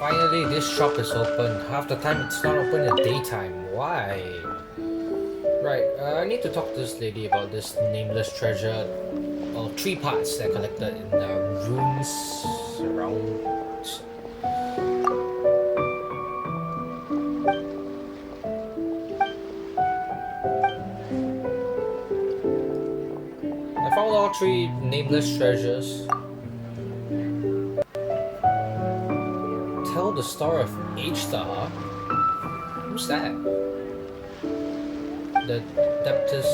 Finally, this shop is open. Half the time it's not open in the daytime. Why? Right, I need to talk to this lady about this nameless treasure. Oh, 3 parts that are collected in the ruins around. I found all 3 nameless treasures. Tell the story of H-Star. Who's that? The Deptus,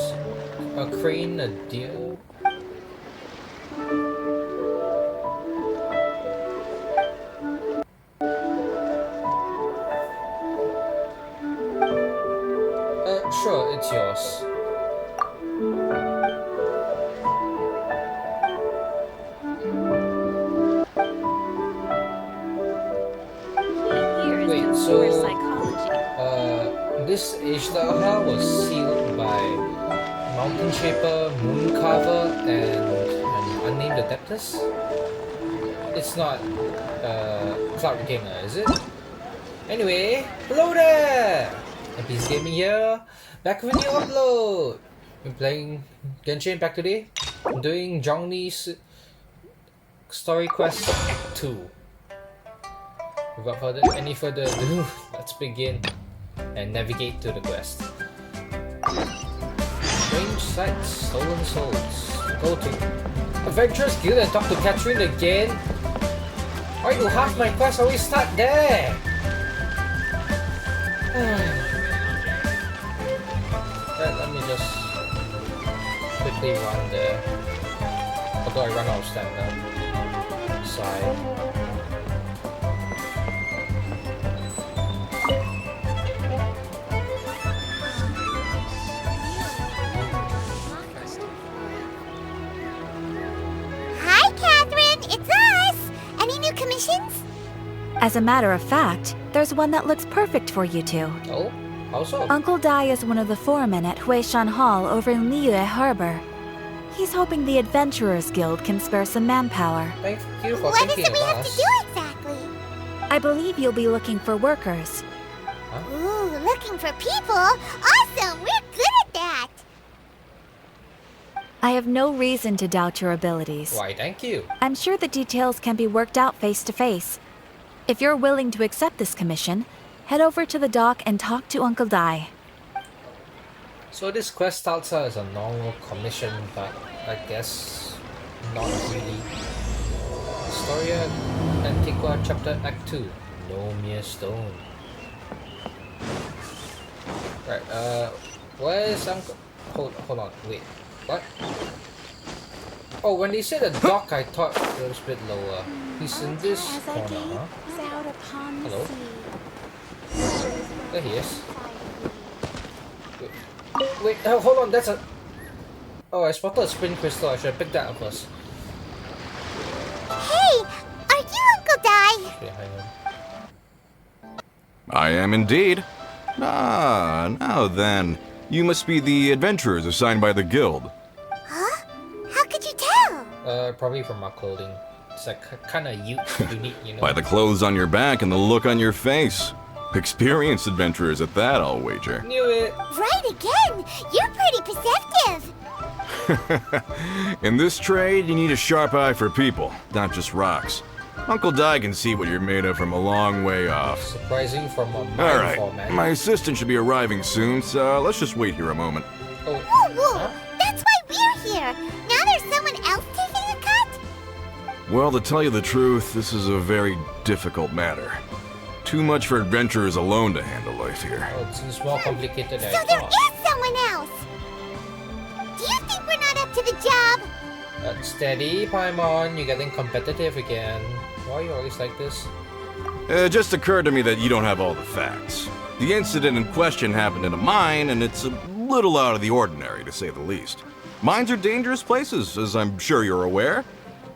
a crane, a deer. Sure, it's yours. Wait, so this Ishtaha was sealed by Mountain Shaper, Mooncarver, and unnamed Adeptus? It's not Cloud Gamer, is it? Anyway, hello there! MP's Gaming here, back with a new upload! Been playing Genshin back today. I'm doing Zhongli's Story Quest Act 2. Without any further ado, let's begin and navigate to the quest. Strange sights, stolen souls. Go to Adventurers Guild and talk to Catherine again. Why do half my quests always start there? Right, let me just quickly run there. Although I run out of stamina. Side. As a matter of fact, there's one that looks perfect for you two. Oh? How so? Uncle Dai is one of the foremen at Huishan Hall over in Liyue Harbor. He's hoping the Adventurers Guild can spare some manpower. Thank you for What is thinking it we of have us. to do exactly? I believe you'll be looking for workers. Huh? Ooh, looking for people? Awesome! We're good at that! I have no reason to doubt your abilities. Why, thank you. I'm sure the details can be worked out face to face. If you're willing to accept this commission, head over to the dock and talk to Uncle Dai. So this quest starts out as a normal commission, but I guess not really. Historia Antiqua Chapter Act 2. No Mere Stone. Right, where is Uncle... Hold on, wait. What? Oh, when they said a dock, I thought it was a bit lower. He's in this corner, huh? Hello? There he is. Wait, hold on, that's a... Oh, I spotted a spin crystal. I should have picked that up first. Hey! Are you Uncle Dai? Behind him. I am indeed. Ah, now then. You must be the adventurers assigned by the guild. Huh? How could you tell? Probably from our clothing. It's like kind of unique, you know. By the clothes on your back and the look on your face. Experienced adventurers at that, I'll wager. Knew it! Right again! You're pretty perceptive! In this trade, you need a sharp eye for people, not just rocks. Uncle Dai can see what you're made of from a long way off. Surprising from a mind Alright, format. my assistant should be arriving soon, so let's just wait here a moment. Oh, Whoa, whoa! huh? That's why we're here! Now there's someone else taking a cut? Well, to tell you the truth, this is a very difficult matter. Too much for adventurers alone to handle life here. Oh, it seems more complicated than So I there thought. is someone else! Do you think we're not up to the job? Steady, Paimon. You're getting competitive again. Why are you always like this? It just occurred to me that you don't have all the facts. The incident in question happened in a mine, and it's a little out of the ordinary, to say the least. Mines are dangerous places, as I'm sure you're aware.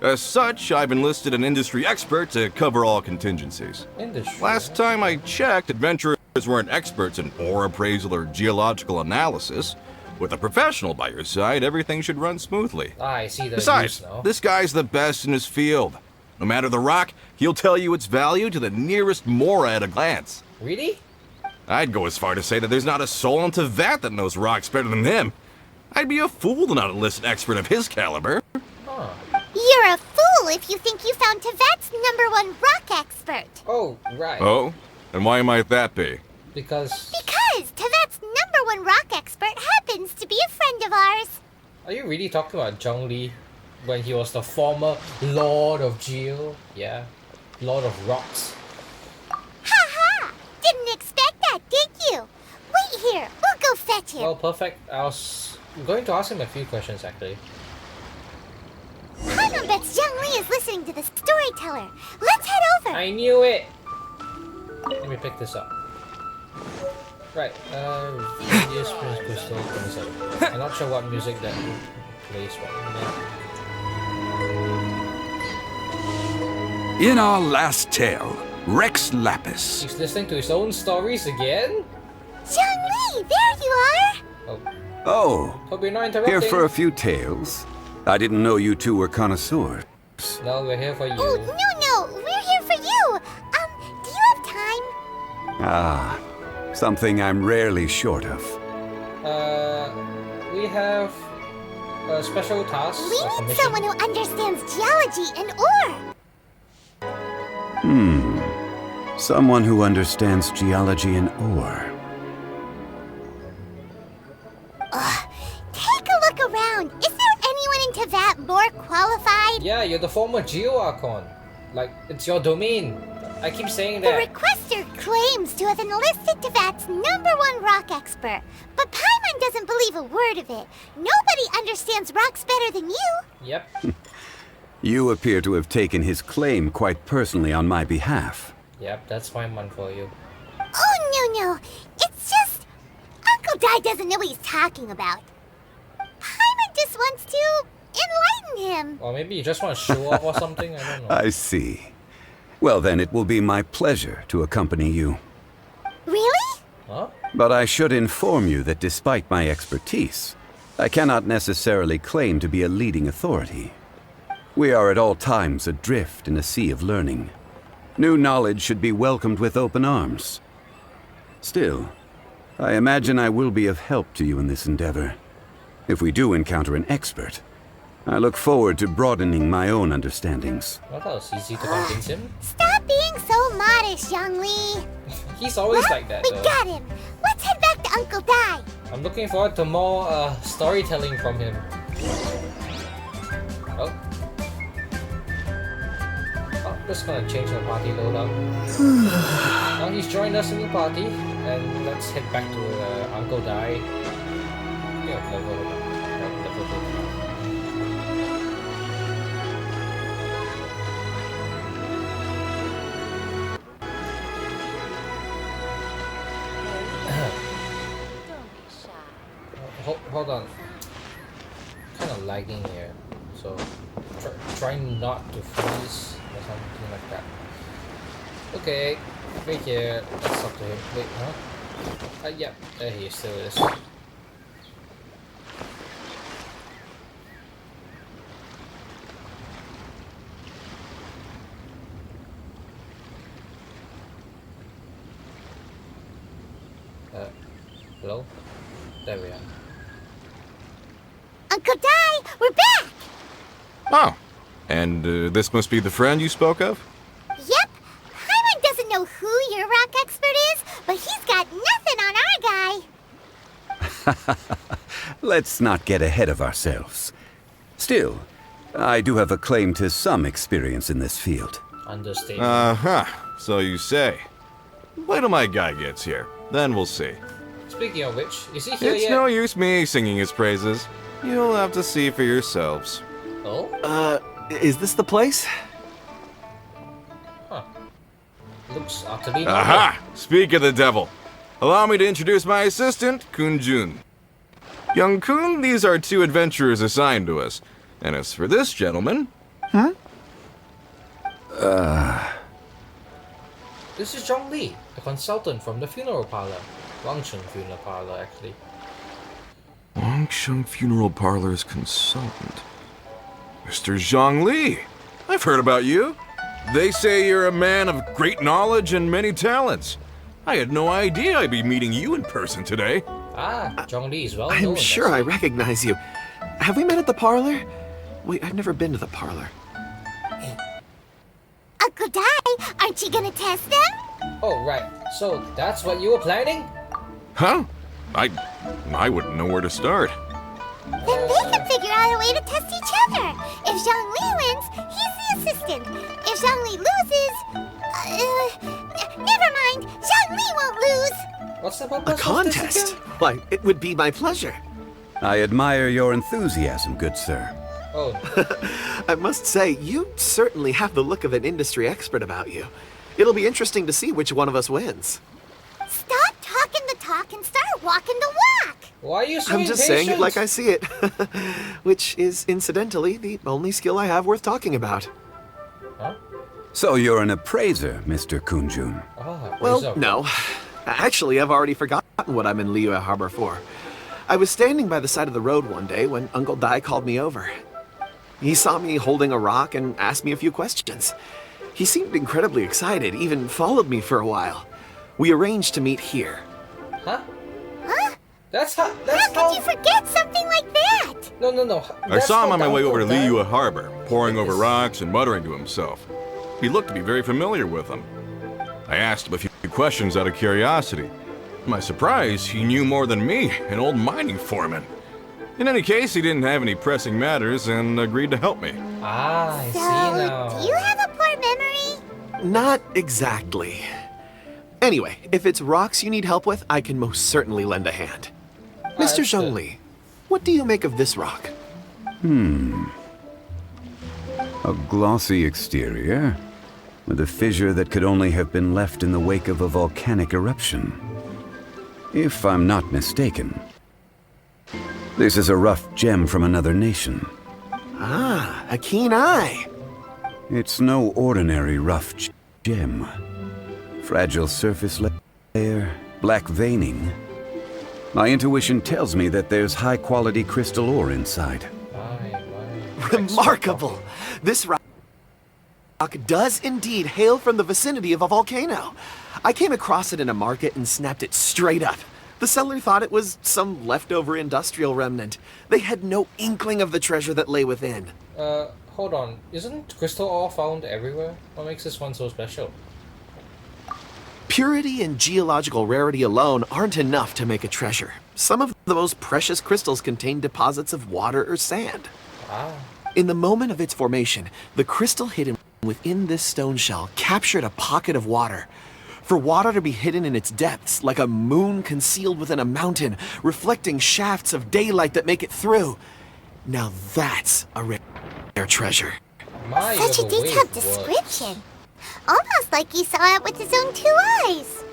As such, I've enlisted an industry expert to cover all contingencies. Industry. Last time I checked, adventurers weren't experts in ore appraisal or geological analysis. With a professional by your side, everything should run smoothly. I see the Besides, use now. this guy's the best in his field. No matter the rock, he'll tell you its value to the nearest mora at a glance. Really? I'd go as far to say that there's not a soul on Teyvat that knows rocks better than him. I'd be a fool to not enlist an expert of his caliber. Huh. You're a fool if you think you found Teyvat's #1 rock expert. Oh, right. Oh? And why might that be? Because... Because Teyvat's #1 rock expert happens to be a friend of ours. Are you really talking about zhongli when he was the former Lord of Geo? Yeah. Lord of Rocks. Ha ha! Didn't expect that, did you? Wait here, we'll go fetch him. Well, perfect. I was going to ask him a few questions, actually. Paimon bets Zhongli is listening to the storyteller. Let's head over. I knew it! Let me pick this up. Right, Radius Prince Crystal 27. I'm not sure what music that plays right now. In our last tale, Rex Lapis. He's listening to his own stories again? Zhongli, there you are. Oh, Oh, hope you're not interrupting. here for a few tales. I didn't know you two were connoisseurs. No, we're here for you. Oh, no, we're here for you. Do you have time? Ah, something I'm rarely short of. We have a special task. We a need commission. someone who understands geology and ore. Someone who understands geology and ore. Take a look around. Is there anyone in Teyvat more qualified? Yeah, you're the former Geo Archon. Like, it's your domain. I keep saying The that. requester claims to have enlisted Teyvat's #1 rock expert, but Paimon doesn't believe a word of it. Nobody understands rocks better than you. Yep. You appear to have taken his claim quite personally on my behalf. Yep, that's my month for you. Oh, no. It's just... Uncle Dai doesn't know what he's talking about. Paimon just wants to enlighten him. Or maybe you just want to show off or something? I don't know. I see. Well, then it will be my pleasure to accompany you. Really? Huh? But I should inform you that despite my expertise, I cannot necessarily claim to be a leading authority. We are at all times adrift in a sea of learning. New knowledge should be welcomed with open arms. Still, I imagine I will be of help to you in this endeavor. If we do encounter an expert, I look forward to broadening my own understandings. I thought it was easy to convince him. Stop being so modest, Zhongli. He's always Well, like that, we though. got him. Let's head back to Uncle Dai. I'm looking forward to more storytelling from him. Oh. Oh, just gonna change the party loadout. Now he's joined us in the party, and let's head back to Uncle Dai. Yeah, level up. Right, level up. Hold on. Kind of lagging here, so try not to freeze or something like that. Okay, wait here. Let's talk to him. Wait, huh? Yeah, there he still is. Hello? There we are. Uncle Dai, we're back. Oh. And this must be the friend you spoke of? Yep. Paimon doesn't know who your rock expert is, but he's got nothing on our guy. Let's not get ahead of ourselves. Still, I do have a claim to some experience in this field. Understatement. Uh-huh. So you say. Wait till my guy gets here. Then we'll see. Speaking of which, is he here It's yet? no use me singing his praises. You'll have to see for yourselves. Oh? Is this the place? Huh. Looks utterly normal. Aha! Speak of the devil. Allow me to introduce my assistant, Kun Jun. Young Kun, these are 2 adventurers assigned to us. And as for this gentleman... This is Zhongli, a consultant from the funeral parlor. Wangcheng funeral parlor, actually. Wangsheng Funeral Parlor's consultant. Mr. Zhongli. I've heard about you. They say you're a man of great knowledge and many talents. I had no idea I'd be meeting you in person today. Ah, zhongli is well known. I'm sure I recognize you. Have we met at the parlor? Wait, I've never been to the parlor. Uncle Dai, aren't you gonna test them? Oh, right. So that's what you were planning? Huh? I wouldn't know where to start. Then they can figure out a way to test each other. If Zhongli wins, he's the assistant. If Zhongli loses... never mind. Zhongli won't lose. What's the A purpose of this contest? again? Why, it would be my pleasure. I admire your enthusiasm, good sir. Oh, I must say, you certainly have the look of an industry expert about you. It'll be interesting to see which one of us wins. Stop talking the talk and start walking the walk. why are you so I'm just saying it impatient? like I see it. Which is, incidentally, the only skill I have worth talking about. Huh? So you're an appraiser, Mr. Kunjun. Ah, Well, so- no. Actually, I've already forgotten what I'm in Liyue Harbor for. I was standing by the side of the road one day when Uncle Dai called me over. He saw me holding a rock and asked me a few questions. He seemed incredibly excited, even followed me for a while. We arranged to meet here. Huh? Huh? That's how... How That's could you forget something like that? No, no, no. I saw him on my way over to Lee. Liyue Harbor, poring over rocks and muttering to himself. He looked to be very familiar with them. I asked him a few questions out of curiosity. To my surprise, he knew more than me, an old mining foreman. In any case, he didn't have any pressing matters and agreed to help me. Ah, I see So, now. do you have a poor memory? Not exactly. Anyway, if it's rocks you need help with, I can most certainly lend a hand. Mr. that's good. Zhongli, what do you make of this rock? A glossy exterior, with a fissure that could only have been left in the wake of a volcanic eruption. If I'm not mistaken, this is a rough gem from another nation. Ah, a keen eye. It's no ordinary rough gem. Fragile surface layer, black veining. My intuition tells me that there's high-quality crystal ore inside. Why? Remarkable. This rock does indeed hail from the vicinity of a volcano. I came across it in a market and snapped it straight up. The seller thought it was some leftover industrial remnant. They had no inkling of the treasure that lay within. Hold on. Isn't crystal ore found everywhere? What makes this one so special? Purity and geological rarity alone aren't enough to make a treasure. Some of the most precious crystals contain deposits of water or sand. Ah. In the moment of its formation, the crystal hidden within this stone shell captured a pocket of water. For water to be hidden in its depths, like a moon concealed within a mountain, reflecting shafts of daylight that make it through. Now that's a rare treasure. My Such a the way detailed it works. description. Almost like he saw it with his own 2 eyes.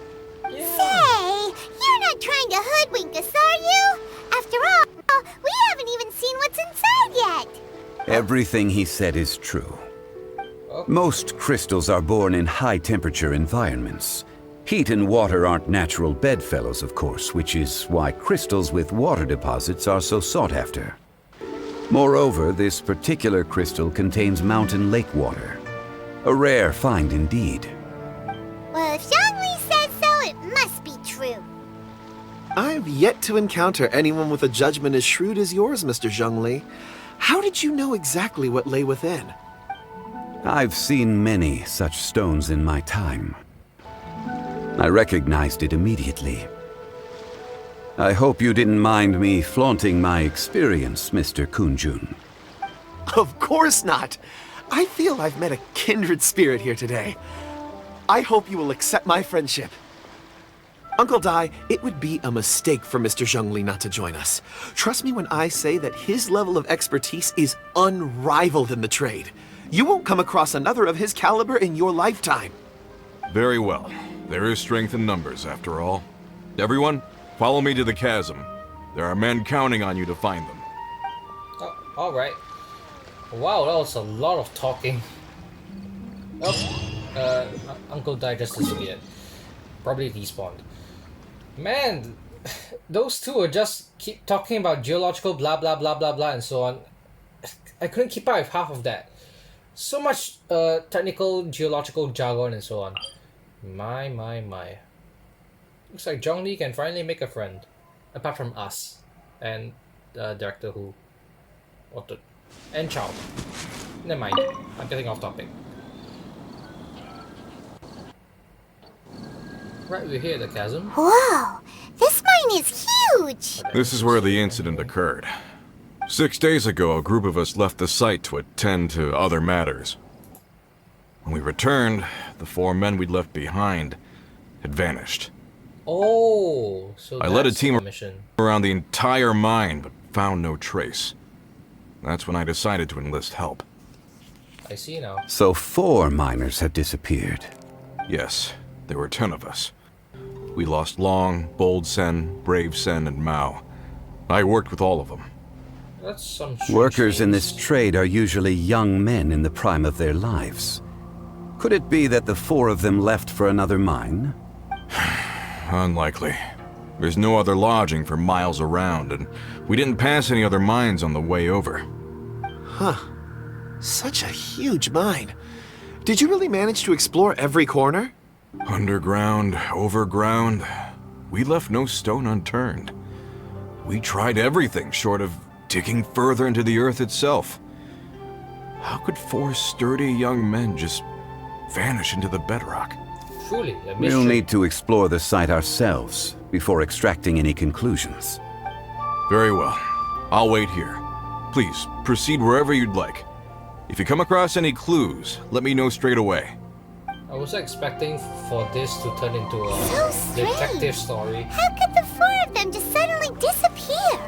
Yeah. Say, you're not trying to hoodwink us, are you? After all, we haven't even seen what's inside yet. Everything he said is true. Okay. Most crystals are born in high-temperature environments. Heat and water aren't natural bedfellows, of course, which is why crystals with water deposits are so sought after. Moreover, this particular crystal contains mountain lake water. A rare find indeed. Well, if Zhongli says so, it must be true. I've yet to encounter anyone with a judgment as shrewd as yours, Mr. Zhongli. How did you know exactly what lay within? I've seen many such stones in my time. I recognized it immediately. I hope you didn't mind me flaunting my experience, Mr. Kunjun. Of course not. I feel I've met a kindred spirit here today. I hope you will accept my friendship. Uncle Dai, it would be a mistake for Mr. Zhongli not to join us. Trust me when I say that his level of expertise is unrivaled in the trade. You won't come across another of his caliber in your lifetime. Very well. There is strength in numbers, after all. Everyone, follow me to the chasm. There are men counting on you to find them. Oh, alright. Wow, that was a lot of talking. Oh, Uncle Dai just disappeared. Probably despawned. Man, those two are just keep talking about geological blah blah blah blah blah and so on. I couldn't keep up with half of that. So much technical geological jargon and so on. My. Looks like Zhongli can finally make a friend. Apart from us. And Director Who. And Chow. Never mind. I'm getting off topic. Right, we're here at the chasm. Whoa! This mine is huge! This is where the incident occurred. 6 days ago, a group of us left the site to attend to other matters. When we returned, the 4 men we'd left behind had vanished. Oh, so I led a that's team the mission. around the entire mine, but found no trace. That's when I decided to enlist help. I see now. So 4 miners have disappeared. Yes, there were 10 of us. We lost Long, Bold Sen, Brave Sen, and Mao. I worked with all of them. That's some strange Workers in things. this trade are usually young men in the prime of their lives. Could it be that the 4 of them left for another mine? Unlikely. There's no other lodging for miles around, and we didn't pass any other mines on the way over. Huh. Such a huge mine. Did you really manage to explore every corner? Underground, overground, we left no stone unturned. We tried everything short of digging further into the earth itself. How could 4 sturdy young men just vanish into the bedrock? Truly, a mystery. We'll need to explore the site ourselves before extracting any conclusions. Very well. I'll wait here. Please, proceed wherever you'd like. If you come across any clues, let me know straight away. I was expecting for this to turn into a So strange. detective story. How could the 4 of them just suddenly disappear?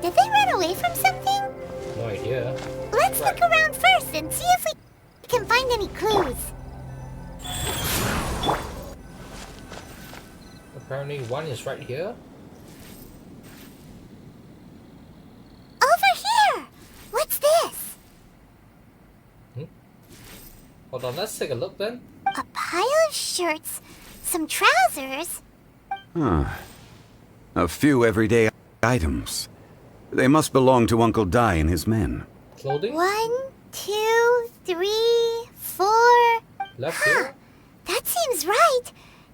Did they run away from something? No idea. Let's look around first and see if we can find any clues. Apparently one is right here. Over here! What's this? Hold on, let's take a look then. A pile of shirts, some trousers. A few everyday items. They must belong to Uncle Dai and his men. Clothing? 1, 2, 3, 4. Left here? That seems right.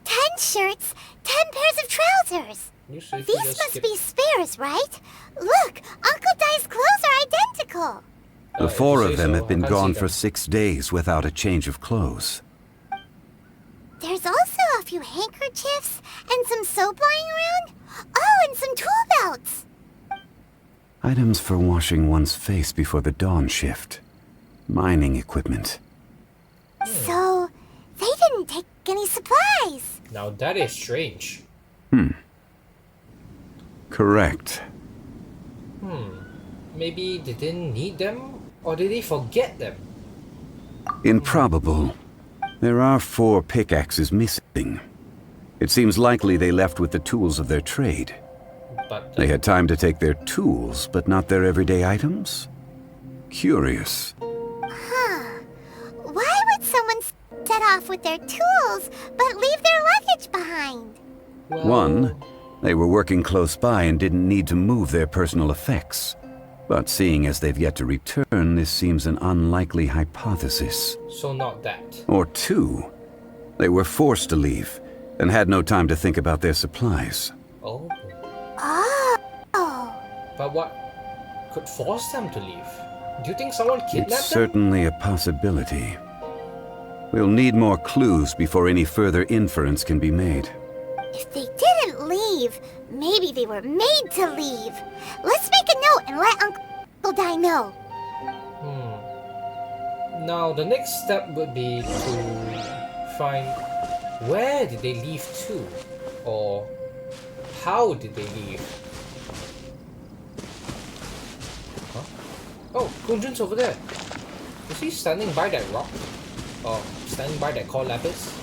10 shirts, 10 pairs of trousers. You see if we These just must skip- be spares, right? Look, Uncle Dai's clothes are identical. The if 4 you of say them so, have been I can't gone see for them. 6 days without a change of clothes. There's also a few handkerchiefs and some soap lying around. Oh, and some tool belts. Items for washing one's face before the dawn shift. Mining equipment. So, they didn't take any supplies. Now that is strange. Correct. Maybe they didn't need them? Or did they forget them? Improbable. There are 4 pickaxes missing. It seems likely they left with the tools of their trade. But They had time to take their tools, but not their everyday items? Curious. Why would someone set off with their tools but leave their luggage behind? well, One, they were working close by and didn't need to move their personal effects. But seeing as they've yet to return, this seems an unlikely hypothesis. So not that. Or 2, they were forced to leave and had no time to think about their supplies. Oh. Oh. But what could force them to leave? Do you think someone kidnapped It's them? certainly a possibility. We'll need more clues before any further inference can be made. If they didn't leave, maybe they were made to leave. Let's make a note and let Uncle Dai know. Now the next step would be to find where did they leave to? Or how did they leave? Huh? Oh, Kunjun's over there. Is he standing by that rock? Or standing by that core lapis?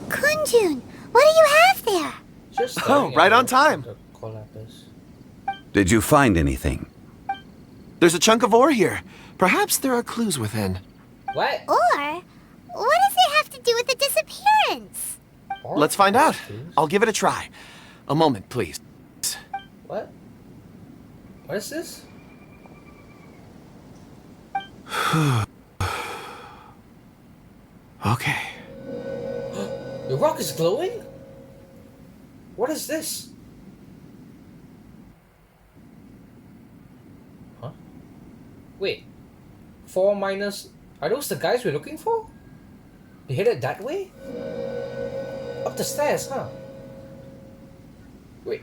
Kunjun, what do you have there? Just staring right at on time. the core lapis. Did you find anything? There's a chunk of ore here. Perhaps there are clues within. What? Or What does it have to do with the disappearance? Let's find out. Clues? I'll give it a try. A moment, please. What? What is this? Okay. The rock is glowing? What is this? Huh? Wait. 4 minus... Are those the guys we're looking for? They headed that way? Up the stairs, huh? Wait.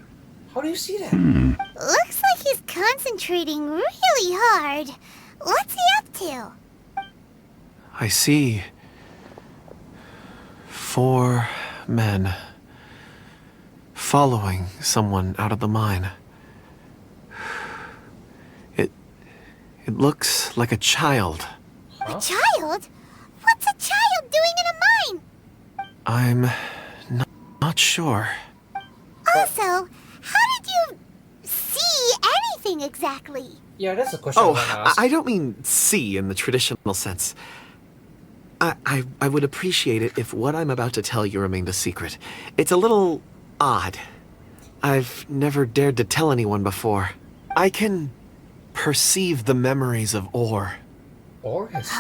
How do you see that? Looks like he's concentrating really hard. What's he up to? I see 4 men following someone out of the mine. It looks like a child. A child? What's a child doing in a mine? I'm not sure. Also, how did you see anything exactly? Yeah, that's a question I Oh, want to ask. I don't mean see in the traditional sense. I would appreciate it if what I'm about to tell you remained a secret. It's a little odd. I've never dared to tell anyone before. I can perceive the memories of Orr. Or his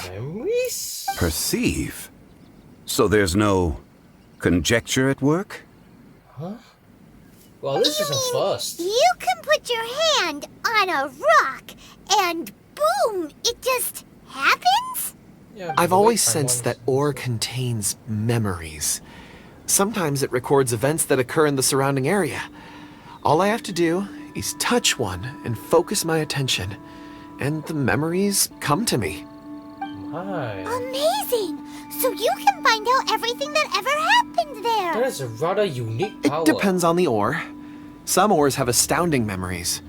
memories? Perceive? So there's no conjecture at work? Huh? Well, this is a first. You can put your hand on a rock and boom, it just happens? Yeah, I've the always way time sensed that runs. Orr contains memories. Sometimes it records events that occur in the surrounding area. All I have to do is touch one and focus my attention, and the memories come to me. My. Amazing! So you can find out everything that ever happened there. That is a rather unique power. It depends on the ore. Some ores have astounding memories.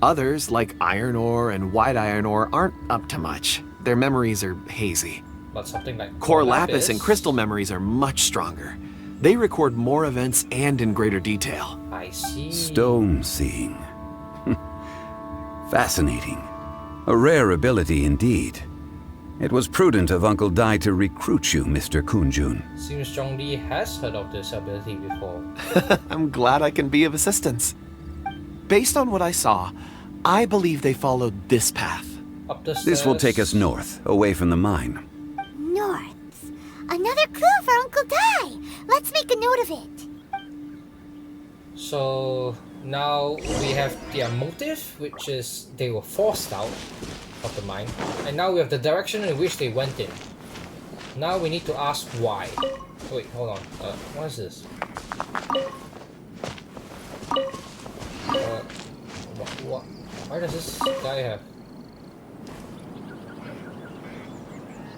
Others, like iron ore and white iron ore, aren't up to much. Their memories are hazy. But something like Core lapis and crystal memories are much stronger. They record more events and in greater detail. I see. Stone seeing. Fascinating. A rare ability indeed. It was prudent of Uncle Dai to recruit you, Mr. Kunjun. Seems Zhongli has heard of this ability before. I'm glad I can be of assistance. Based on what I saw, I believe they followed this path. Up the stairs. This will take us north, away from the mine. North. Another clue for Uncle Dai. Let's make a note of it. So now we have their motive, which is they were forced out of the mine, and now we have the direction in which they went in. Now we need to ask why. Wait, hold on. What is this? What? Why does this guy have?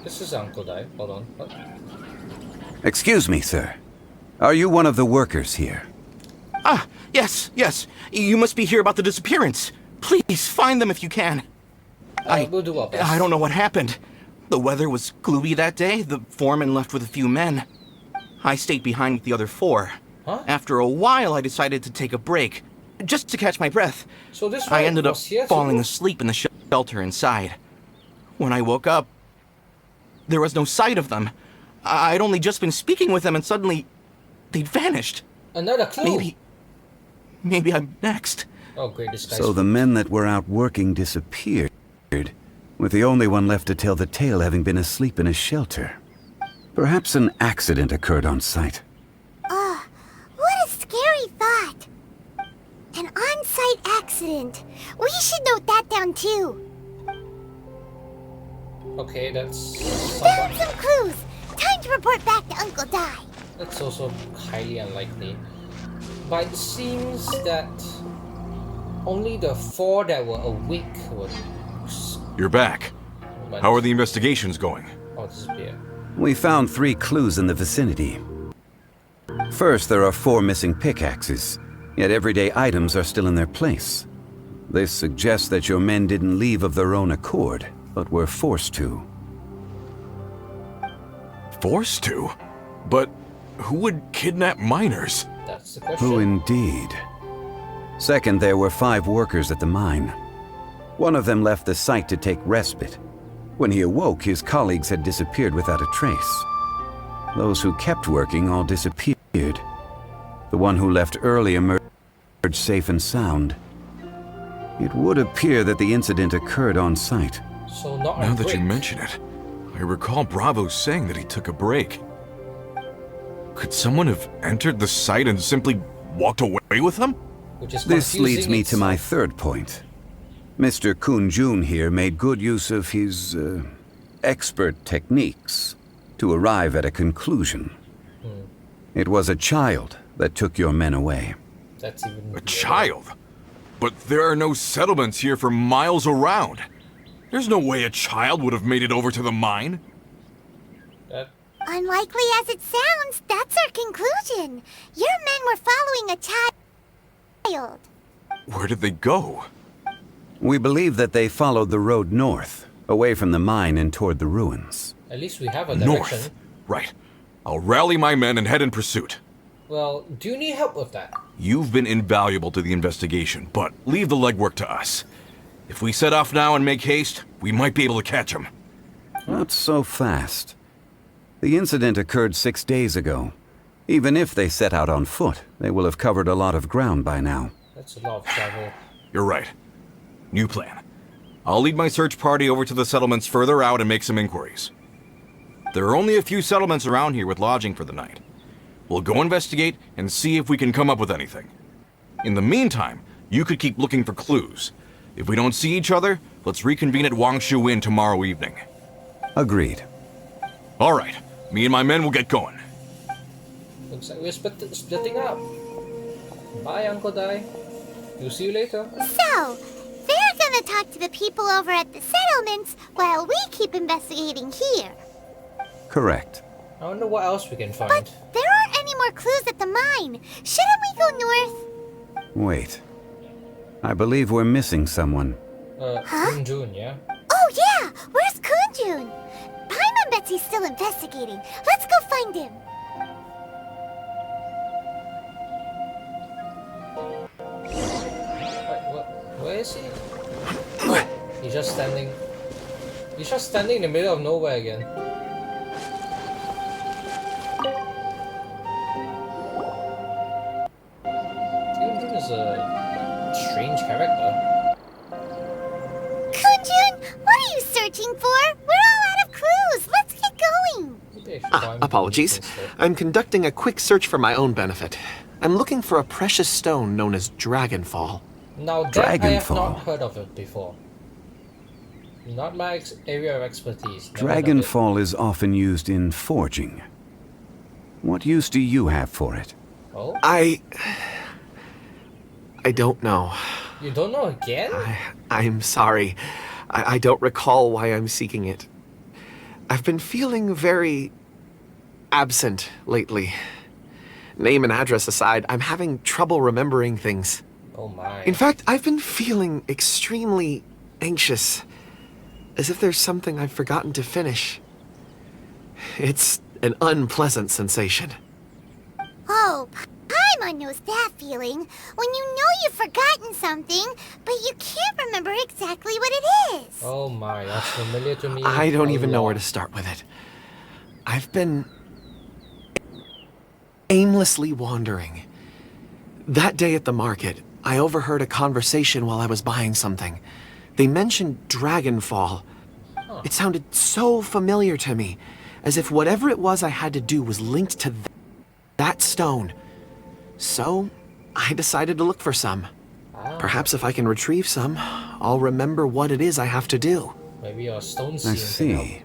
This is Uncle Dai. Hold on. What? Excuse me, sir. Are you one of the workers here? Ah, yes. You must be here about the disappearance. Please, find them if you can. We'll do our best. I don't know what happened. The weather was gloomy that day. The foreman left with a few men. I stayed behind with the other 4. Huh? After a while, I decided to take a break, just to catch my breath. So this I one ended up was here falling too? asleep in the shelter inside. When I woke up, there was no sight of them. I'd only just been speaking with them and suddenly they'd vanished. Another clue. Maybe I'm next. Oh great, this guy's So the men that were out working disappeared, with the only one left to tell the tale having been asleep in a shelter. Perhaps an accident occurred on site. What a scary thought. An on-site accident. We should note that down too. Okay, that's Found somewhat, some clues. Time to report back to Uncle Dai. that's also highly unlikely. But it seems that only the 4 that were awake were You're back. How are the investigations going? disappear. We found 3 clues in the vicinity. First, there are 4 missing pickaxes, yet everyday items are still in their place. This suggests that your men didn't leave of their own accord, but were forced to. Forced to? But who would kidnap miners? That's the question. Who indeed? Second, there were 5 workers at the mine. One of them left the site to take respite. When he awoke, his colleagues had disappeared without a trace. Those who kept working all disappeared. The one who left early emerged safe and sound. It would appear that the incident occurred on site. So not Now on that you break. mention it, I recall Bravo saying that he took a break. Could someone have entered the site and simply walked away with him? Which is This leads confusing me to my itself. third point. Mr. Kun-jun here made good use of his expert techniques to arrive at a conclusion. It was a child that took your men away. That's even A weirder. child? But there are no settlements here for miles around. There's no way a child would have made it over to the mine. That Unlikely as it sounds, that's our conclusion. Your men were following a child. Where did they go? We believe that they followed the road north, away from the mine and toward the ruins. at least we have a direction. North. Right. I'll rally my men and head in pursuit. Well, do you need help with that? You've been invaluable to the investigation, but leave the legwork to us. If we set off now and make haste, we might be able to catch them. Not so fast. The incident occurred 6 days ago. Even if they set out on foot, they will have covered a lot of ground by now. That's a lot of travel. You're right. New plan. I'll lead my search party over to the settlements further out and make some inquiries. There are only a few settlements around here with lodging for the night. We'll go investigate and see if we can come up with anything. In the meantime, you could keep looking for clues. If we don't see each other, let's reconvene at Wangshu Inn tomorrow evening. Agreed. All right. Me and my men will get going. Looks like we're splitting up. Bye, Uncle Dai. We'll see you later. So, they're gonna talk to the people over at the settlements while we keep investigating here. Correct. I wonder what else we can find. But there aren't any more clues at the mine. Shouldn't we go north? Wait. I believe we're missing someone. Kun-jun, yeah? Oh yeah! Where's Kunjun? Paimon bets he's still investigating. Let's go find him. Where is he? Oh, he's just standing. He's just standing in the middle of nowhere again. Kun-jun is a strange character. Kunjun, what are you searching for? We're all out of clues. Let's get going. Maybe I should find him Apologies. instead. I'm conducting a quick search for my own benefit. I'm looking for a precious stone known as Dragonfall. Now that I have Dragonfall. not heard of it before. Not my area of expertise. Never done it. Dragonfall is often used in forging. What use do you have for it? Oh, I don't know. you don't know again? I'm sorry. I don't recall why I'm seeking it. I've been feeling very absent lately. Name and address aside, I'm having trouble remembering things. Oh my. In fact, I've been feeling extremely anxious, as if there's something I've forgotten to finish. It's an unpleasant sensation. Oh, Paimon knows that feeling. When you know you've forgotten something, but you can't remember exactly what it is. Oh my, that's familiar to me. I don't a even know where lot. to start with it. I've been aimlessly wandering. That day at the market, I overheard a conversation while I was buying something. They mentioned Dragonfall. It sounded so familiar to me, as if whatever it was I had to do was linked to that stone. So, I decided to look for some. Perhaps if I can retrieve some, I'll remember what it is I have to do. Maybe your stone I seeing can help. see.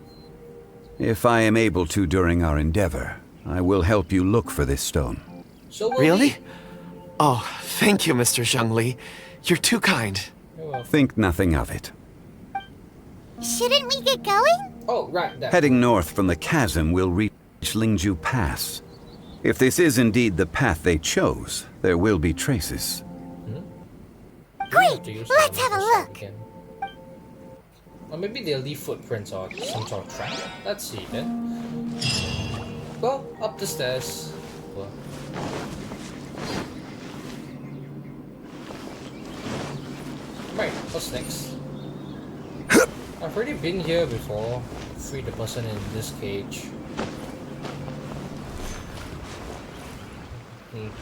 If I am able to during our endeavor, I will help you look for this stone. So will Really? we? Oh, thank you, Mr. Zhongli. You're too kind. You're welcome. Think nothing of it. Shouldn't we get going? Oh, right. That. Heading north from the chasm, we'll reach Lingju Pass. If this is indeed the path they chose, there will be traces. Great, To use let's the have a microphone look. again. Or maybe they'll leave footprints or some sort of track. Let's see then. Well, up the stairs. Well. Right, what's next? I've already been here before. Freed the person in this cage.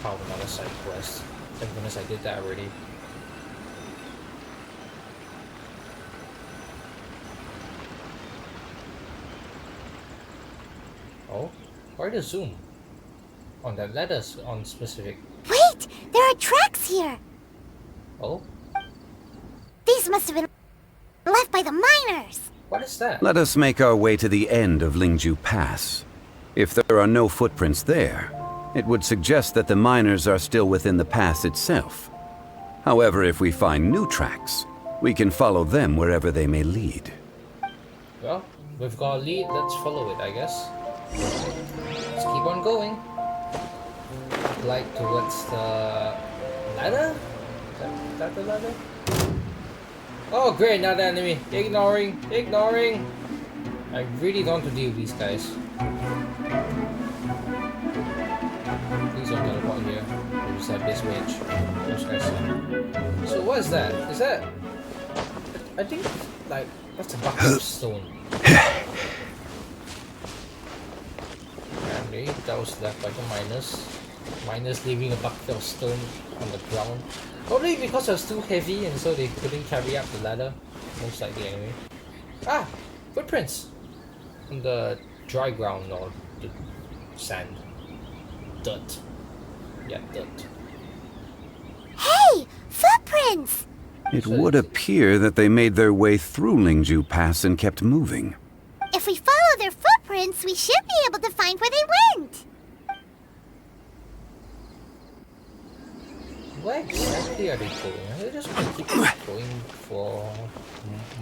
Part of another side quest. Thank goodness I did that already. Oh, why the zoom? On that letters on specific. Wait! There are tracks here! Oh, These must have been left by the miners! what is that? Let us make our way to the end of Lingju Pass. If there are no footprints there, it would suggest that the miners are still within the pass itself. However, if we find new tracks, we can follow them wherever they may lead. Well, we've got a lead, let's follow it, I guess. Let's keep on going. Like towards the ladder? Is that the ladder? Oh great, another enemy. Ignoring. I really don't want to deal with these guys. Please don't teleport here. Use that base wage. Those guys suck. So what is that? Is that... I think, like, that's a bucket of stone. Apparently, that was left by the miners. Miners leaving a bucket of stone on the ground. Probably because it was too heavy and so they couldn't carry up the ladder. Most likely anyway. Ah! Footprints! On the dry ground or the sand. Dirt. Yeah, dirt. Hey! Footprints! It would appear that they made their way through Lingju Pass and kept moving. If we follow their footprints, we should be able to find where they went! Where exactly are they going? Are they just gonna keep going for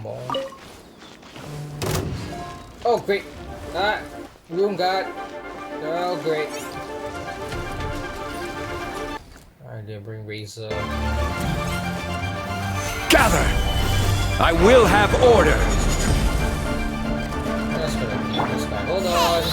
more? Oh great! Ah! Room guard! Oh great! Alright, they bring Razor. Gather! I will have order! I'm just gonna beat this guy. Hold on!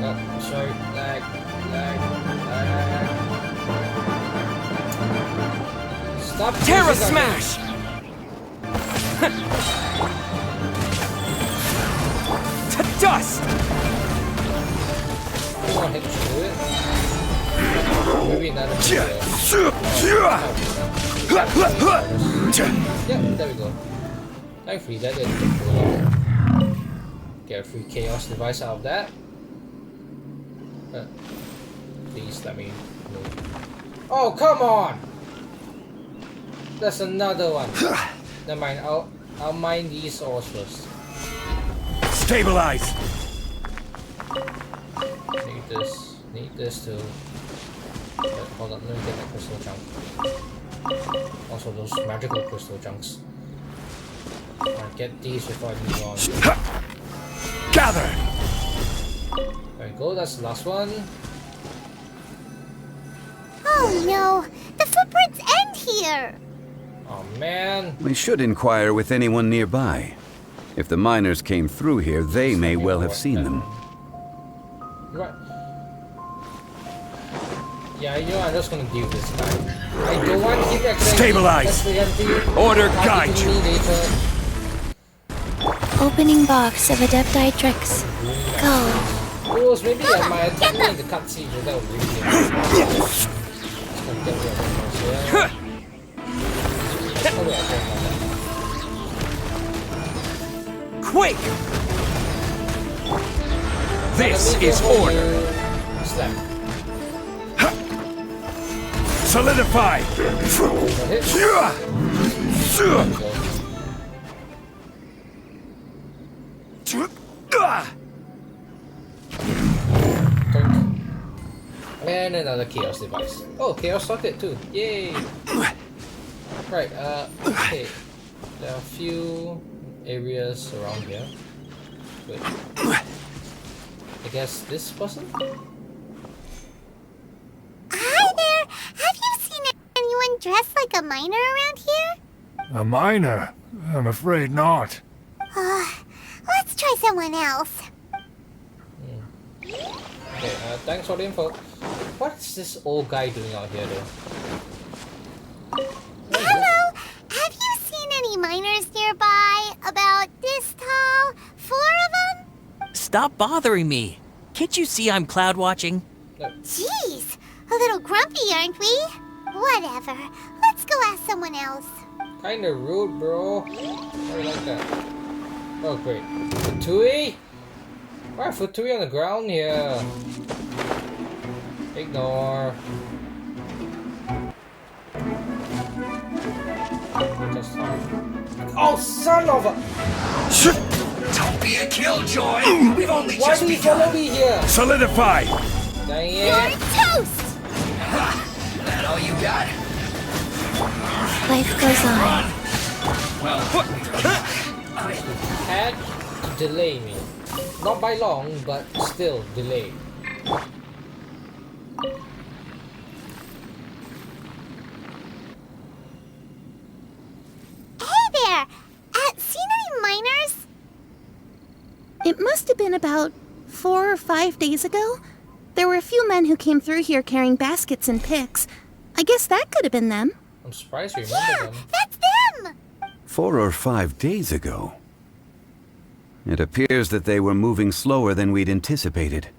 Oh, sorry. Lag. Stop Terra using that. Smash! To dust! Come on, hit through it. Maybe another Yeah, there we go. Thankfully that didn't take too long. Get a free chaos device out of that. Please let me move. Oh come on! That's another one. Never mind, I'll mine these ores first. Stabilize! Need this too. Hold on, let me get that crystal chunk. Also those magical crystal chunks. Alright, get these before I move on. Gather! There we go, that's the last one. Oh no! The footprints end here! Oh man. We should inquire with anyone nearby. If the miners came through here, they may well have seen them. Right. Yeah, you know, I'm just gonna deal with this guy. I don't want to keep Stabilize! Order guide you! Opening box of Adepti tricks. Go. Rules, maybe I might have to in the cutscene without reading it. Just gonna get rid of those, yeah. Oh, wait, I Quick! This is order! Slap. Solidify! And another chaos device. Oh, chaos socket too. Yay! Right, okay. There are a few areas around here. Wait. I guess this person? Hi there! Have you seen anyone dressed like a miner around here? A miner? I'm afraid not. Let's try someone else. Okay, thanks for the info. What's this old guy doing out here, though? Hello! Have you seen any miners nearby? About this tall? 4 of them? Stop bothering me. Can't you see I'm cloud watching? Jeez, a little grumpy, aren't we? Whatever. Let's go ask someone else. Kinda rude, bro. I don't like that. Oh, great. Futui? Why Futui on the ground here? Ignore. Just oh, son of a! Don't be a killjoy! We've only Why just do you begun! follow me here? Solidify! Dang You're it! toast! That all you got? Life goes on. Had to delay me. Not by long, but still delayed. Hey there! Seen any miners? It must have been about 4 or 5 days ago. There were a few men who came through here carrying baskets and picks. I guess that could have been them. I'm surprised you remember them. That's them! 4 or 5 days ago. It appears that they were moving slower than we'd anticipated.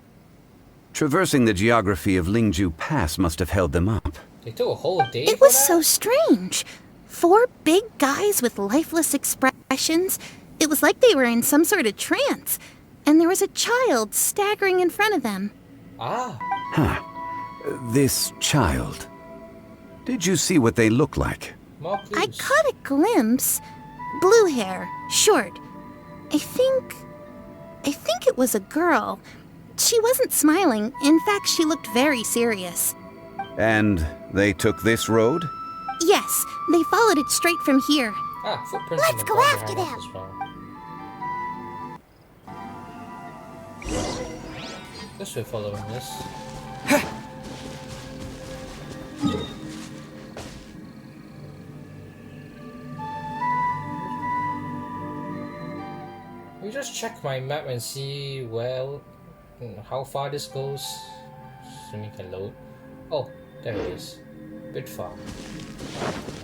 Traversing the geography of Lingju Pass must have held them up. They took a whole day It for was that? so strange. 4 big guys with lifeless expressions. It was like they were in some sort of trance. And there was a child staggering in front of them. Ah, Huh. This child. Did you see what they look like? more I clues. caught a glimpse. Blue hair, short. I think it was a girl. She wasn't smiling. In fact, she looked very serious. And they took this road? Yes, they followed it straight from here. Ah, footprints Let's in the go ground after behind them. us as well. Guess we're following this. We just check my map and see how far this goes. Assuming can load. Oh, there it is. Bit far.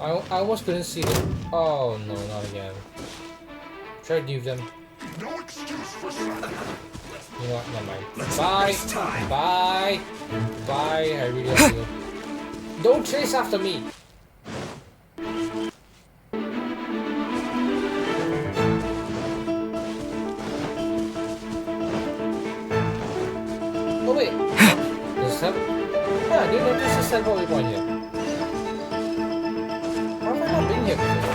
I almost couldn't see it. Oh no, not again. Try to leave them. No excuse for You know what? Never mind. Let's Bye. not waste time. Bye. Bye. I really have to go. Don't chase after me. Oh wait. Does that? Yeah, I didn't notice the central waypoint here. How have I not been here before?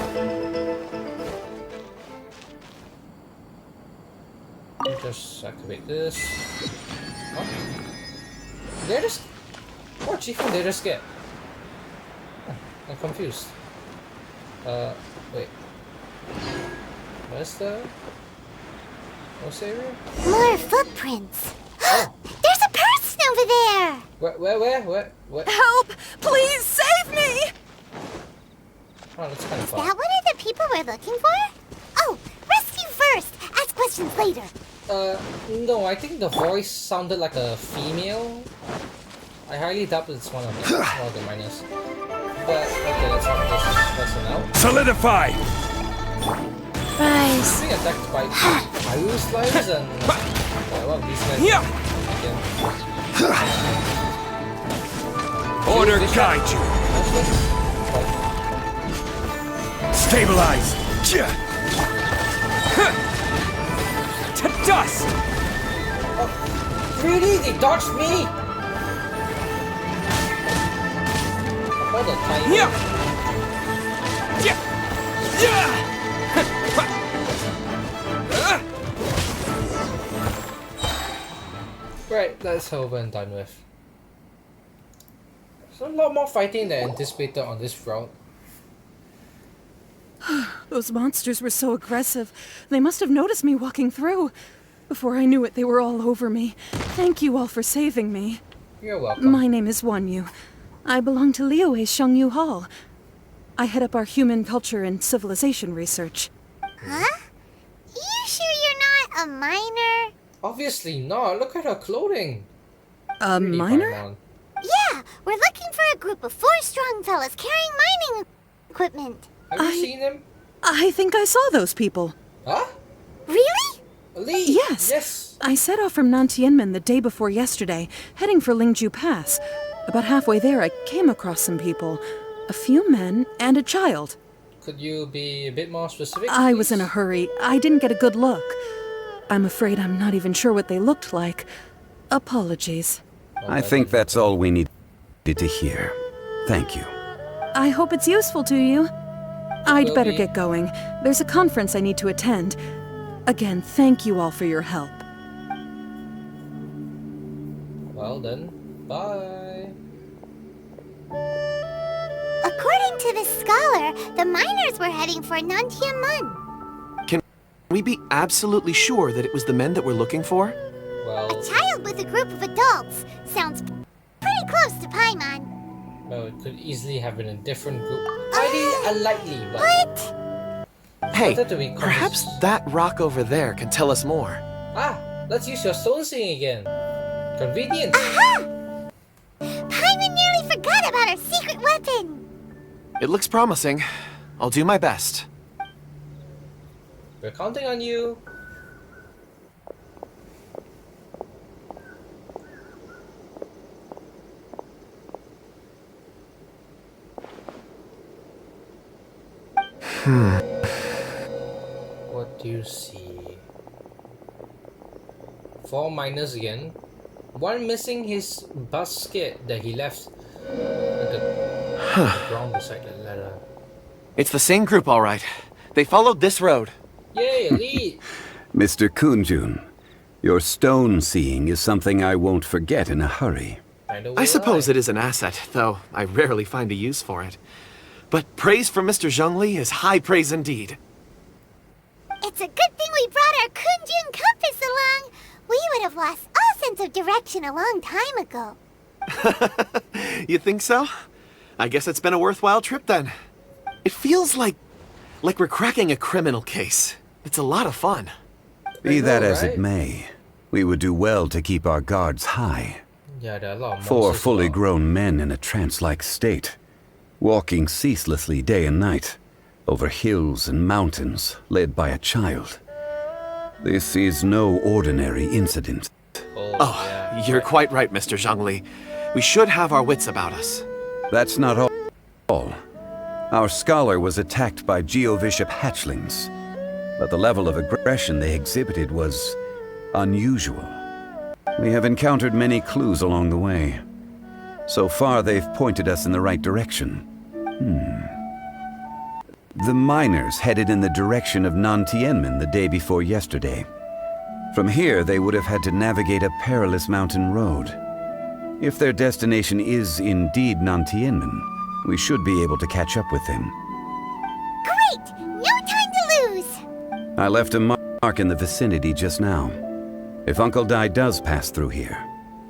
Just activate this. What? They're just... What achievement did I just get? Oh, I'm confused. Wait. Where's the... What's area? More footprints. Oh. There's a person over there! Where? Help! Please save me! Oh, that's kind of Is fun. that one of the people we're looking for? Oh, rescue first! Ask questions later. No, I think the voice sounded like a female. I highly doubt it's one of them, one of the miners. But, okay, let's help this person out. Solidify! Rise. Being attacked by fire slimes and... well, these guys... Yeah. Again. Order This guide you! Stabilize! To dust! 3D, they dodged me! All the time. Yeah! Yeah! Yeah! Right, that's over and done with. There's a lot more fighting than anticipated on this route. Those monsters were so aggressive. They must have noticed me walking through. Before I knew it, they were all over me. Thank you all for saving me. You're welcome. My name is Wanyu. I belong to Liyue's Shengyu Hall. I head up our human culture and civilization research. Huh? You sure you're not a miner? Obviously not. Look at her clothing. A Really, miner? Paimon. Yeah, we're looking for a group of 4 strong fellas carrying mining equipment. Have you seen them? I think I saw those people. Huh? Really? Lee? Yes. Yes. I set off from Nantianmen the day before yesterday, heading for Lingju Pass. About halfway there, I came across some people. A few men and a child. Could you be a bit more specific? I was please? in a hurry. I didn't get a good look. I'm afraid I'm not even sure what they looked like. Apologies. I think that's all we needed to hear. Thank you. I hope it's useful to you. I'd will better be. get going. There's a conference I need to attend. Again, thank you all for your help. Well then, bye. According to the scholar, the miners were heading for Nantiamun. Can we be absolutely sure that it was the men that we're looking for? Well, A child with a group of adults sounds pretty close to Paimon. well, it could easily have been a different group. Highly unlikely, but What? Hey, Better to be perhaps conscious. that rock over there can tell us more. let's use your stone seeing again. Convenient. Aha! Paimon nearly forgot about our secret weapon. It looks promising. I'll do my best. We're counting on you. What do you see? 4 miners again. One missing his basket that he left at the ground beside the ladder. It's the same group, all right. They followed this road. Yay, elite! Mr. Kunjun, your stone seeing is something I won't forget in a hurry. I suppose it is an asset, though I rarely find a use for it. But praise from Mr. Zhongli is high praise indeed. It's a good thing we brought our Kunjun compass along. We would have lost all sense of direction a long time ago. You think so? I guess it's been a worthwhile trip then. It feels like we're cracking a criminal case. It's a lot of fun. Be that as right? it may, we would do well to keep our guards high. Yeah, there are a lot of 4 monsters fully about. grown men in a trance-like state, walking ceaselessly day and night, over hills and mountains, led by a child. This is no ordinary incident. Oh, yeah. you're quite right, Mr. Zhongli. We should have our wits about us. That's not all. Our scholar was attacked by Geovishap hatchlings, but the level of aggression they exhibited was unusual. We have encountered many clues along the way. So far, they've pointed us in the right direction. The miners headed in the direction of Nantianmen the day before yesterday. From here, they would have had to navigate a perilous mountain road. If their destination is indeed Nantianmen, we should be able to catch up with them. Great! No time to lose! I left a mark in the vicinity just now. If Uncle Dai does pass through here,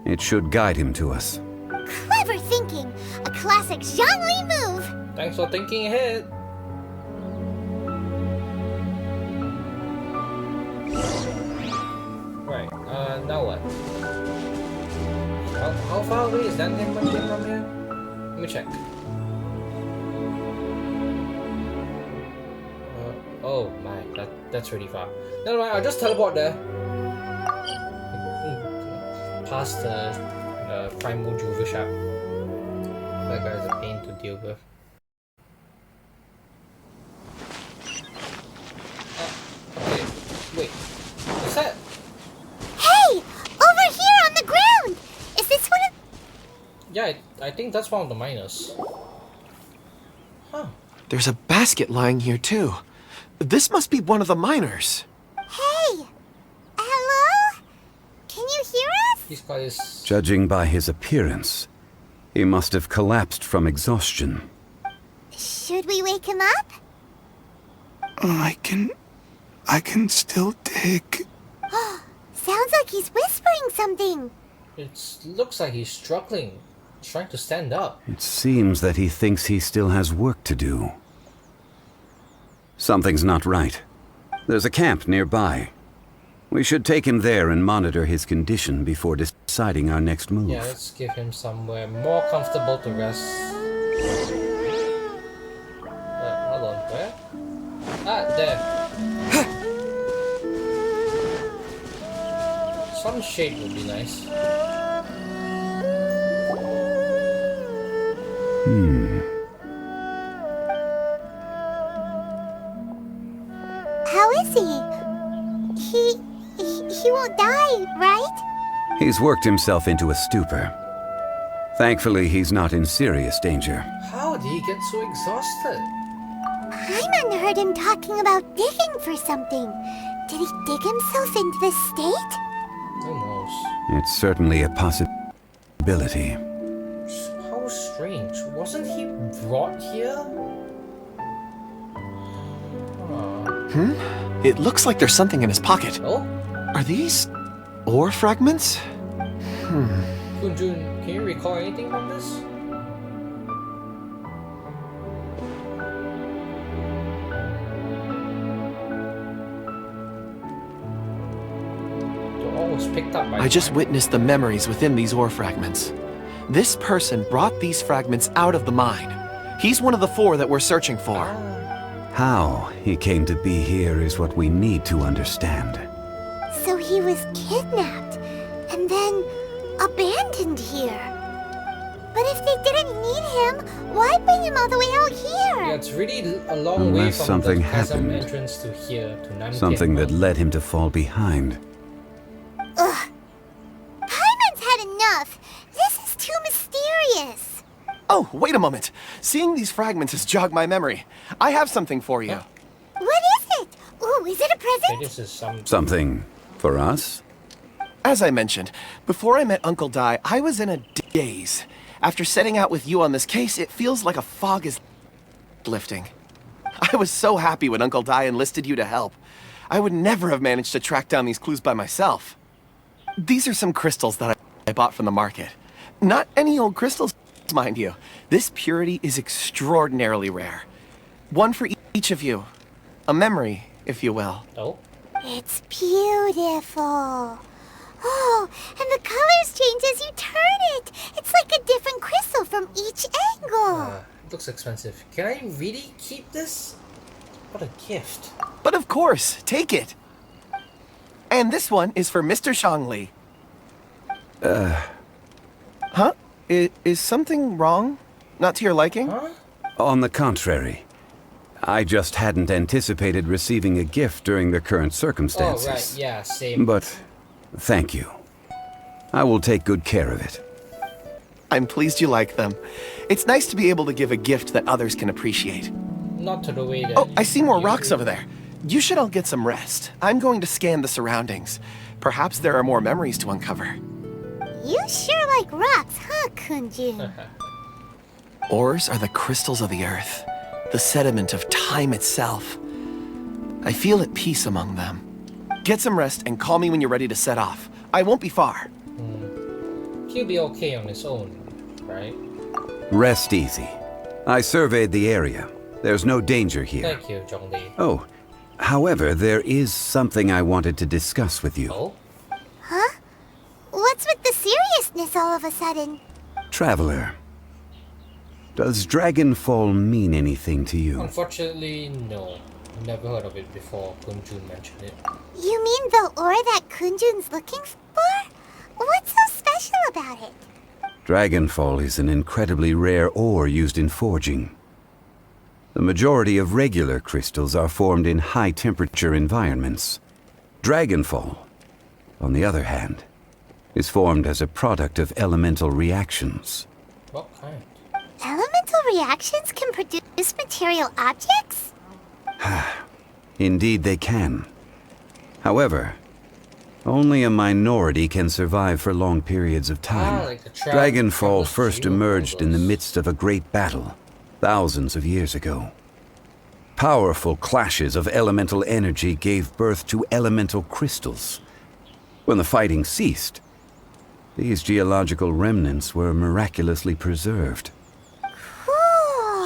it should guide him to us. Clever thinking! A classic Zhongli move! Thanks for thinking ahead. Right, now what? How far away is that thing from here? Let me check. Oh my, that's really far. Never mind, I'll just teleport there. Past the primal Juva shop. That guy's a pain to deal with. Okay, wait. What's that? Hey! Over here on the ground! Is this one of... Yeah, I think that's one of the miners. Huh. There's a basket lying here, too. This must be one of the miners. Hey! Hello? Can you hear us? He's got his... Judging by his appearance, he must have collapsed from exhaustion. Should we wake him up? I can still dig. Sounds like he's whispering something. It looks like he's struggling. He's trying to stand up. It seems that he thinks he still has work to do. Something's not right. There's a camp nearby. We should take him there and monitor his condition before deciding our next move. Yeah, let's give him somewhere more comfortable to rest. Hold on, where? Ah, there. Sunshade would be nice. How is he? He won't die, right? He's worked himself into a stupor. Thankfully, he's not in serious danger. How did he get so exhausted? Paimon heard him talking about digging for something. Did he dig himself into this state? Who knows? It's certainly a possibility. How strange. Wasn't he brought here? It looks like there's something in his pocket. Oh? Are these ore fragments? Kunjun, can you recall anything from this? The ore was picked up by I just witnessed the memories within these ore fragments. This person brought these fragments out of the mine. He's one of the 4 that we're searching for. How he came to be here is what we need to understand. So he was kidnapped and then abandoned here. But if they didn't need him, why bring him all the way out here? Yeah, it's really a long way Unless from something the chasm happened. entrance to here, to Namtian. Something that led him to fall behind. Ugh. Paimon's had enough. This is too mysterious. Oh, wait a moment. Seeing these fragments has jogged my memory. I have something for you. What is it? Ooh, is it a present? Okay, this is Something for us? As I mentioned, before I met Uncle Dai, I was in a daze. After setting out with you on this case, it feels like a fog is lifting. I was so happy when Uncle Dai enlisted you to help. I would never have managed to track down these clues by myself. These are some crystals that I bought from the market. Not any old crystals, mind you. This purity is extraordinarily rare. One for each of you. A memory, if you will. Oh? It's beautiful. Oh, and the colors change as you turn it. It's like a different crystal from each angle. It looks expensive. Can I really keep this? What a gift. But of course, take it. And this one is for Mr. Zhongli. Huh? Is something wrong? Not to your liking? Huh? On the contrary. I just hadn't anticipated receiving a gift during the current circumstances. Oh, right. Yeah, same. But thank you. I will take good care of it. I'm pleased you like them. It's nice to be able to give a gift that others can appreciate. Not to the way that... Oh, I see more rocks over there. You should all get some rest. I'm going to scan the surroundings. Perhaps there are more memories to uncover. You sure like rocks, huh, Kunjun? Ores are the crystals of the earth, the sediment of time itself. I feel at peace among them. Get some rest and call me when you're ready to set off. I won't be far. He'll be okay on his own, right? Rest easy. I surveyed the area. There's no danger here. Thank you, Zhongli. Oh, however, there is something I wanted to discuss with you. Oh? Huh? What's with the seriousness all of a sudden? Traveler, does Dragonfall mean anything to you? Unfortunately, no. Never heard of it before. Kunjun mentioned it. You mean the ore that Kunjun's looking for? What's so special about it? Dragonfall is an incredibly rare ore used in forging. The majority of regular crystals are formed in high-temperature environments. Dragonfall, on the other hand, is formed as a product of elemental reactions. What kind? Elemental reactions can produce material objects? Indeed they can. However, only a minority can survive for long periods of time. Like the Dragonfall first emerged in the midst of a great battle, thousands of years ago. Powerful clashes of elemental energy gave birth to elemental crystals. When the fighting ceased, these geological remnants were miraculously preserved.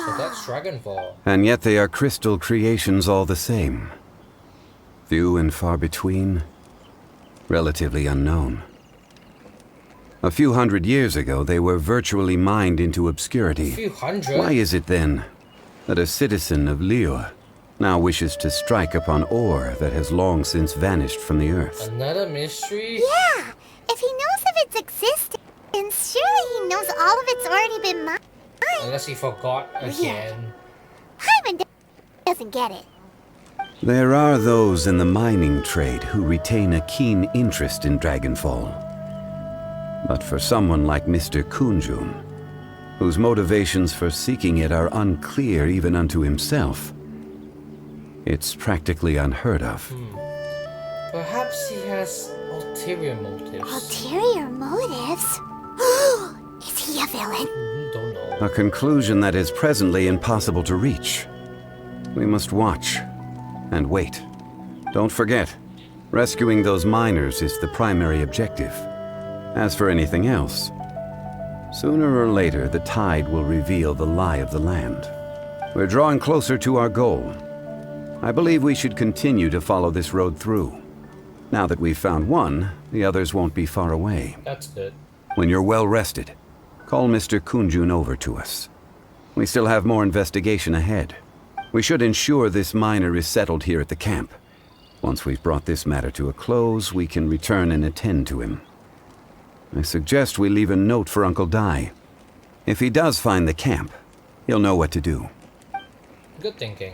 So that's Dragonfall. And yet they are crystal creations all the same. Few and far between, relatively unknown. A few hundred years ago, they were virtually mined into obscurity. A few hundred? Why is it then that a citizen of Liu now wishes to strike upon ore that has long since vanished from the earth? Another mystery? Yeah, if he knows of its existence, surely he knows all of it's already been mined. Unless he forgot again. Hyman doesn't get it. There are those in the mining trade who retain a keen interest in Dragonfall. But for someone like Mr. Kunjun, whose motivations for seeking it are unclear even unto himself, it's practically unheard of. Perhaps he has ulterior motives. Ulterior motives? Is he a villain? Don't know. A conclusion that is presently impossible to reach. We must watch and wait. Don't forget, rescuing those miners is the primary objective. As for anything else, sooner or later the tide will reveal the lie of the land. We're drawing closer to our goal. I believe we should continue to follow this road through. Now that we've found one, the others won't be far away. That's good. When you're well rested, call Mr. Kunjun over to us. We still have more investigation ahead. We should ensure this miner is settled here at the camp. Once we've brought this matter to a close, we can return and attend to him. I suggest we leave a note for Uncle Dai. If he does find the camp, he'll know what to do. Good thinking.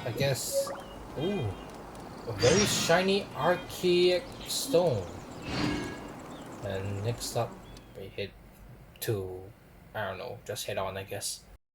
I guess... Ooh. A very shiny archaic stone. And next up, we head to... I don't know, just head on, I guess.